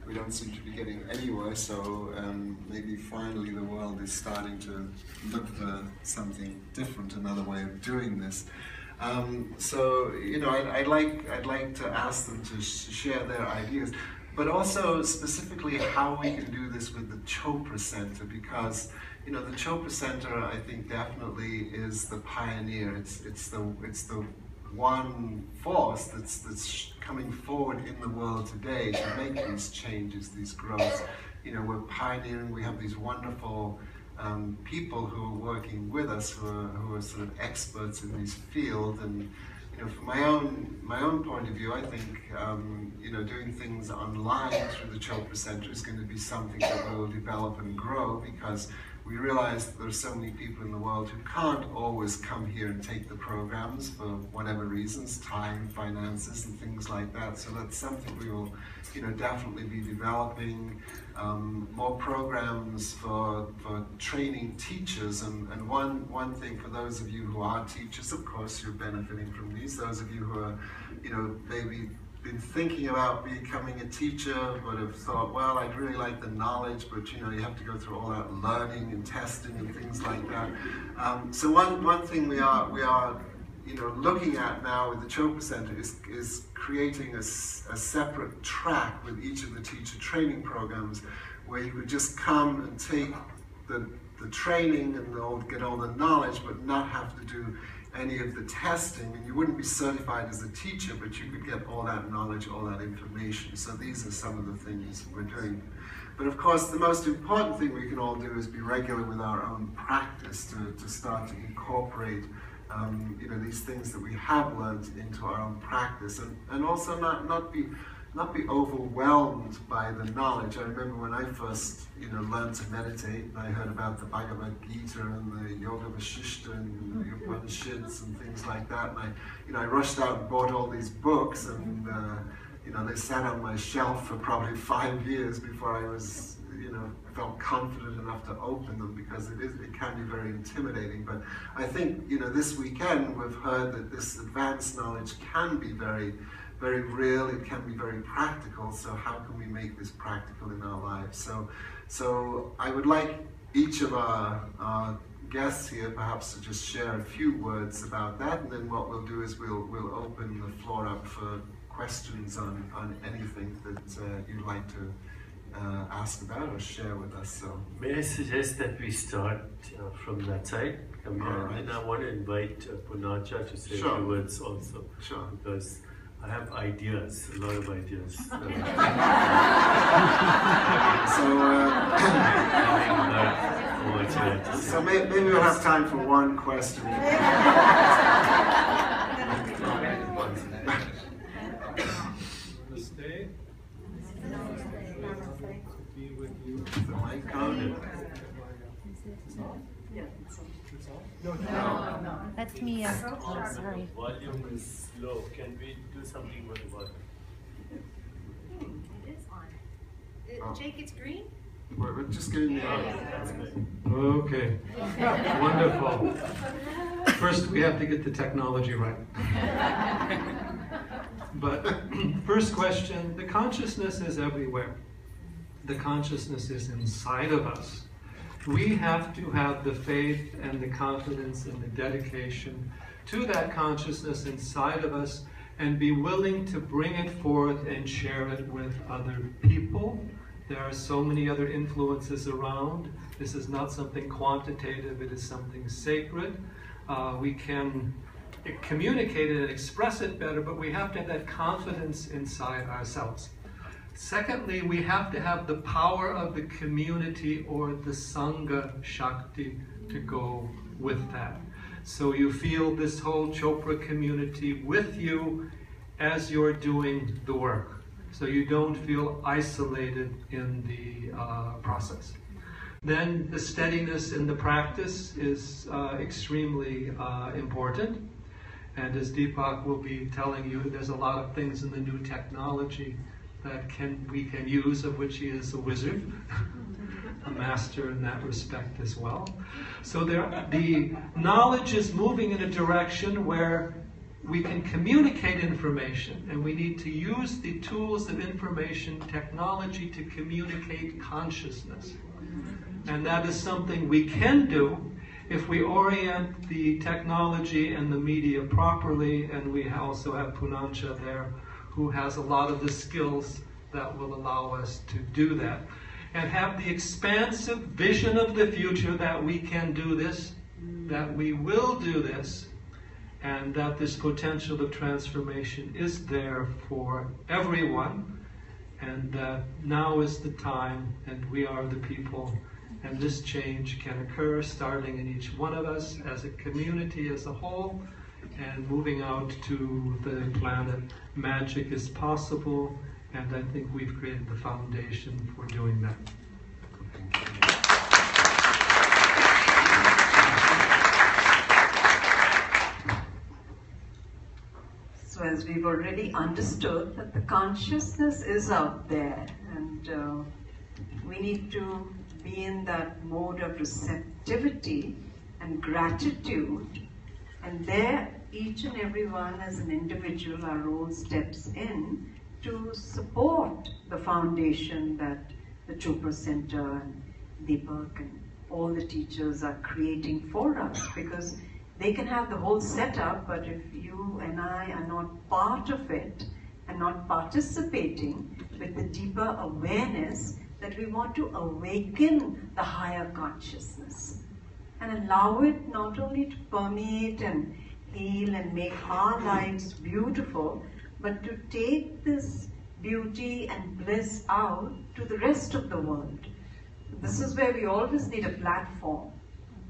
we don't seem to be getting anywhere, so maybe finally the world is starting to look for something different, another way of doing this. So, you know, I'd like to ask them to share their ideas, but also specifically how we can do this with the Chopra Center, because, you know, the Chopra Center, I think, definitely is the pioneer. It's the one force that's coming forward in the world today to make these changes, these growths. You know, we're pioneering. We have these wonderful people who are working with us, who are sort of experts in this field. And you know, from my own point of view, I think you know, doing things online through the Chopra Center is going to be something that will develop and grow, because we realize that there are so many people in the world who can't always come here and take the programs for whatever reasons, time, finances, and things like that. So that's something we will, you know, definitely be developing. More programs for training teachers, and one thing for those of you who are teachers, of course, you're benefiting from these. Those of you who are, you know, maybe been thinking about becoming a teacher, but have thought, well, I'd really like the knowledge, but you know, you have to go through all that learning and testing and things like that. So one thing we are you know, looking at now with the Chopra Center is creating a separate track with each of the teacher training programs, where you could just come and take the training and get all the knowledge, but not have to do any of the testing, and you wouldn't be certified as a teacher, but you could get all that knowledge, all that information. So these are some of the things we're doing. But of course, the most important thing we can all do is be regular with our own practice, to start to incorporate you know, these things that we have learned into our own practice, and also not be overwhelmed by the knowledge. I remember when I first, you know, learned to meditate, and I heard about the Bhagavad Gita and the Yoga Vasishtha and the Upanishads and things like that, and I rushed out and bought all these books, and you know, they sat on my shelf for probably 5 years before I was, you know, felt confident enough to open them, because it can be very intimidating. But I think, you know, this weekend we've heard that this advanced knowledge can be very, very real, it can be very practical, so how can we make this practical in our lives? So I would like each of our guests here perhaps to just share a few words about that, and then what we'll do is we'll open the floor up for questions on anything that you'd like to ask about or share with us. So may I suggest that we start from that side? And I want to invite Punacha to say a few words also. Sure. Because I have ideas, a lot of ideas. So maybe we'll have time for one question. Be with you. The mic on? No. That's me. Sorry. Volume is low. Can we do something with the volume? It is on. Jake, it's green? We're just getting the Okay. Wonderful. First, we have to get the technology right. But first question, the consciousness is everywhere. The consciousness is inside of us. We have to have the faith and the confidence and the dedication to that consciousness inside of us, and be willing to bring it forth and share it with other people. There are so many other influences around. This is not something quantitative, it is something sacred. We can communicate it and express it better, but we have to have that confidence inside ourselves. Secondly, we have to have the power of the community or the Sangha Shakti to go with that. So you feel this whole Chopra community with you as you're doing the work. So you don't feel isolated in the process. Then the steadiness in the practice is extremely important. And as Deepak will be telling you, there's a lot of things in the new technology that we can use, of which he is a wizard, a master in that respect as well. So the knowledge is moving in a direction where we can communicate information, and we need to use the tools of information technology to communicate consciousness. And that is something we can do if we orient the technology and the media properly, and we also have Punancha there, who has a lot of the skills that will allow us to do that. And have the expansive vision of the future that we can do this, that we will do this, and that this potential of transformation is there for everyone, and that now is the time, and we are the people, and this change can occur starting in each one of us as a community as a whole, and moving out to the planet. Magic is possible, and I think we've created the foundation for doing that. So as we've already understood that the consciousness is out there, and we need to be in that mode of receptivity and gratitude, and there each and every one as an individual, our role steps in to support the foundation that the Chopra Center and Deepak and all the teachers are creating for us, because they can have the whole setup, but if you and I are not part of it and not participating with the deeper awareness that we want to awaken the higher consciousness and allow it not only to permeate and heal and make our lives beautiful, but to take this beauty and bliss out to the rest of the world. This is where we always need a platform.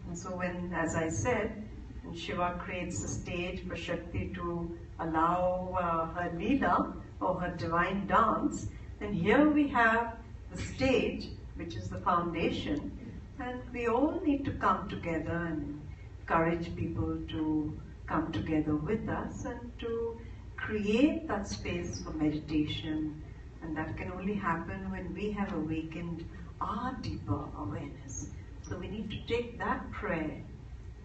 And so when, as I said, and Shiva creates a stage for Shakti to allow her Leela or her divine dance, then here we have the stage, which is the foundation, and we all need to come together and encourage people to come together with us and to create that space for meditation, and that can only happen when we have awakened our deeper awareness. So we need to take that prayer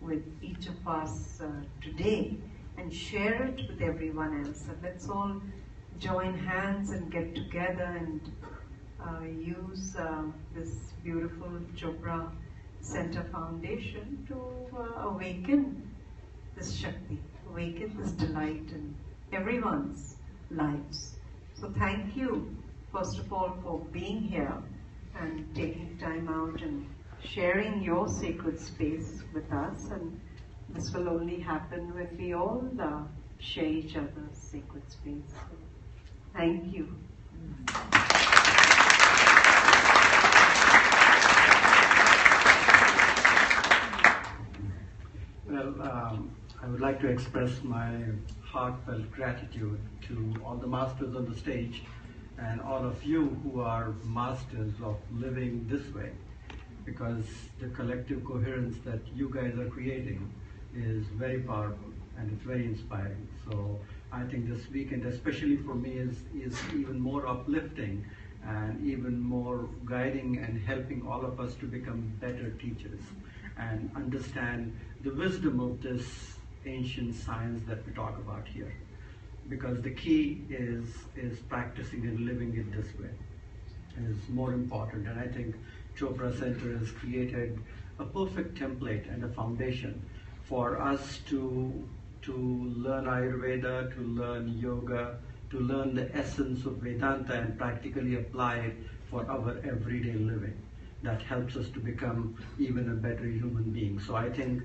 with each of us today and share it with everyone else. And let's all join hands and get together and use this beautiful Chopra Center Foundation to awaken this Shakti, awaken this delight in everyone's lives. So thank you, first of all, for being here and taking time out and sharing your sacred space with us, and this will only happen when we all share each other's sacred space. So, thank you. Well, I would like to express my heartfelt gratitude to all the masters on the stage and all of you who are masters of living this way, because the collective coherence that you guys are creating is very powerful and it's very inspiring. So I think this weekend, especially for me, is even more uplifting and even more guiding and helping all of us to become better teachers and understand the wisdom of this ancient science that we talk about here. Because the key is practicing and living it this way is more important. And I think Chopra Center has created a perfect template and a foundation for us to learn Ayurveda, to learn yoga, to learn the essence of Vedanta and practically apply it for our everyday living. That helps us to become even a better human being. So I think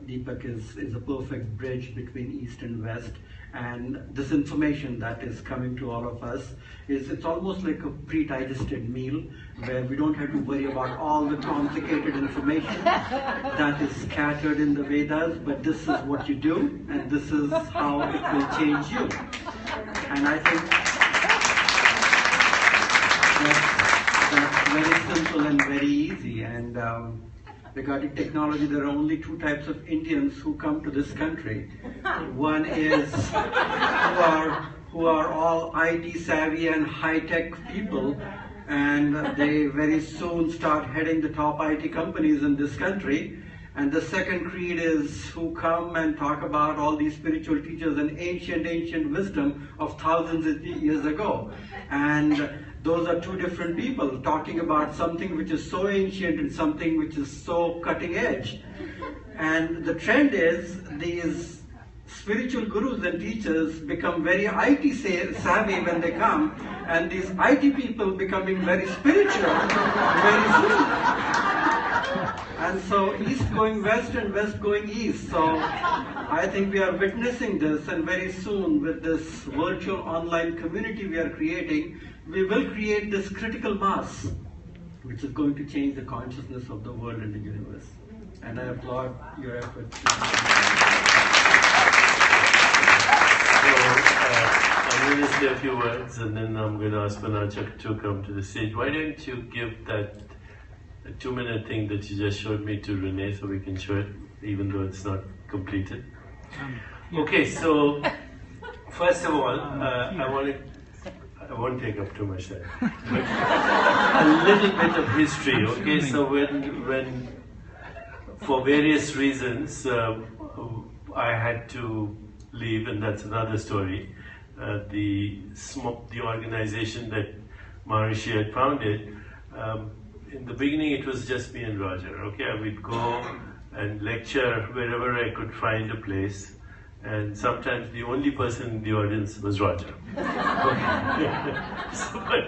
Deepak is a perfect bridge between East and West, and this information that is coming to all of us it's almost like a pre-digested meal where we don't have to worry about all the complicated information that is scattered in the Vedas, but this is what you do and this is how it will change you. And I think that's very simple and very easy. And regarding technology, there are only two types of Indians who come to this country. One is who are all IT savvy and high-tech people, and they very soon start heading the top IT companies in this country. And the second creed is who come and talk about all these spiritual teachers and ancient wisdom of thousands of years ago. And those are two different people talking about something which is so ancient and something which is so cutting edge. And the trend is these spiritual gurus and teachers become very IT savvy when they come, and these IT people becoming very spiritual very soon. And so East going West and West going East. So I think we are witnessing this, and very soon with this virtual online community we are creating, we will create this critical mass which is going to change the consciousness of the world and the universe. And I applaud your efforts. I'm going to say a few words and then I'm going to ask Panachak to come to the stage. Why don't you give that 2-minute thing that you just showed me to Renee so we can show it, even though it's not completed? Okay, so first of all, I won't take up too much time. But a little bit of history, okay? So when for various reasons, I had to leave, and that's another story. The organization that Maharishi had founded, in the beginning it was just me and Roger, okay? I would go and lecture wherever I could find a place, and sometimes the only person in the audience was Roger. So, but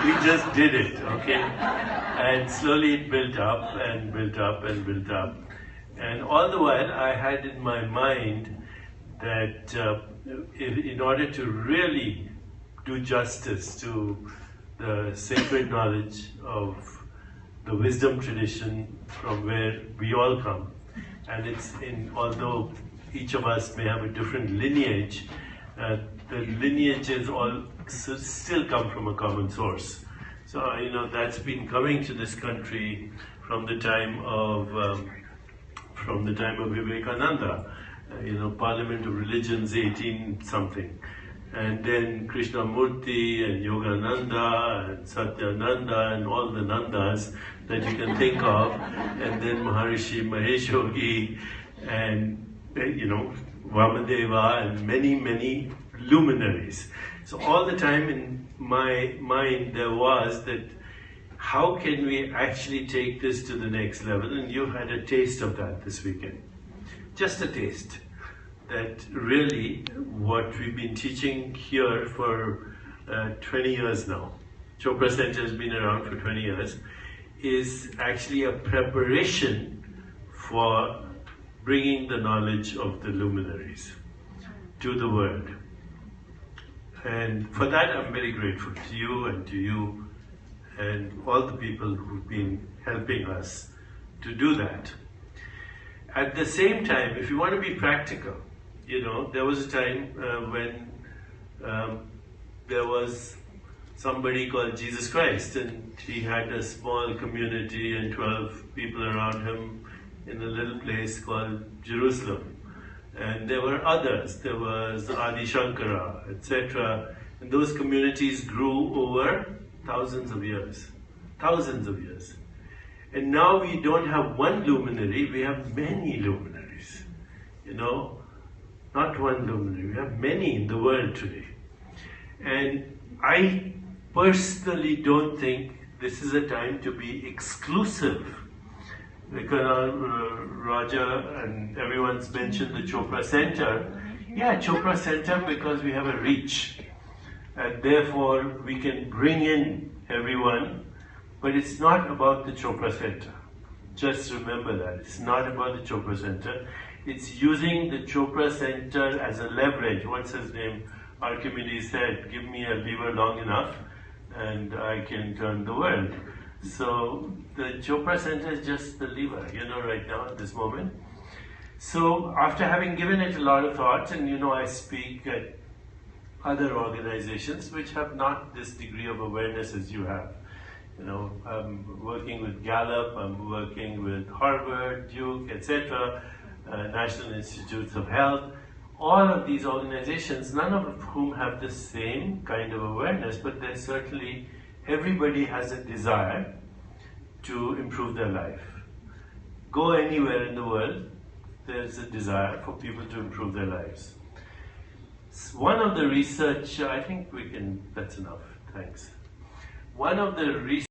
we just did it, okay? And slowly it built up and built up and built up. And all the while I had in my mind that in order to really do justice to the sacred knowledge of the wisdom tradition from where we all come, and although each of us may have a different lineage, the lineages all still come from a common source. So that's been coming to this country from the time of Vivekananda, Parliament of Religions 18 something, and then Krishnamurti and Yogananda and Satyananda and all the Nandas that you can think of, and then Maharishi Mahesh Yogi and Vamadeva and many luminaries. So all the time in my mind there was that how can we actually take this to the next level? And you had a taste of that this weekend. Just a taste. That really what we've been teaching here for 20 years now, Chopra Center has been around for 20 years, is actually a preparation for bringing the knowledge of the luminaries to the world. And for that I'm very grateful to you and all the people who've been helping us to do that. At the same time, if you want to be practical, there was a time when there was somebody called Jesus Christ, and he had a small community and 12 people around him in a little place called Jerusalem. And there were others. There was Adi Shankara, etc. And those communities grew over thousands of years. And now we don't have one luminary, we have many luminaries. Not one luminary, we have many in the world today. And I personally don't think this is a time to be exclusive. Because Raja and everyone's mentioned the Chopra Center. Yeah, Chopra Center because we have a reach. And therefore we can bring in everyone. But it's not about the Chopra Center. Just remember that. It's not about the Chopra Center. It's using the Chopra Center as a leverage. What's his name? Archimedes said, give me a lever long enough and I can turn the world. So the Chopra Center is just the lever, right now at this moment. So after having given it a lot of thought, and I speak at other organizations which have not this degree of awareness as you have. I'm working with Gallup, I'm working with Harvard, Duke, etc., National Institutes of Health. All of these organizations, none of whom have the same kind of awareness, but there's certainly, everybody has a desire to improve their life. Go anywhere in the world, there's a desire for people to improve their lives. One of the research, I think that's enough, thanks. One of the research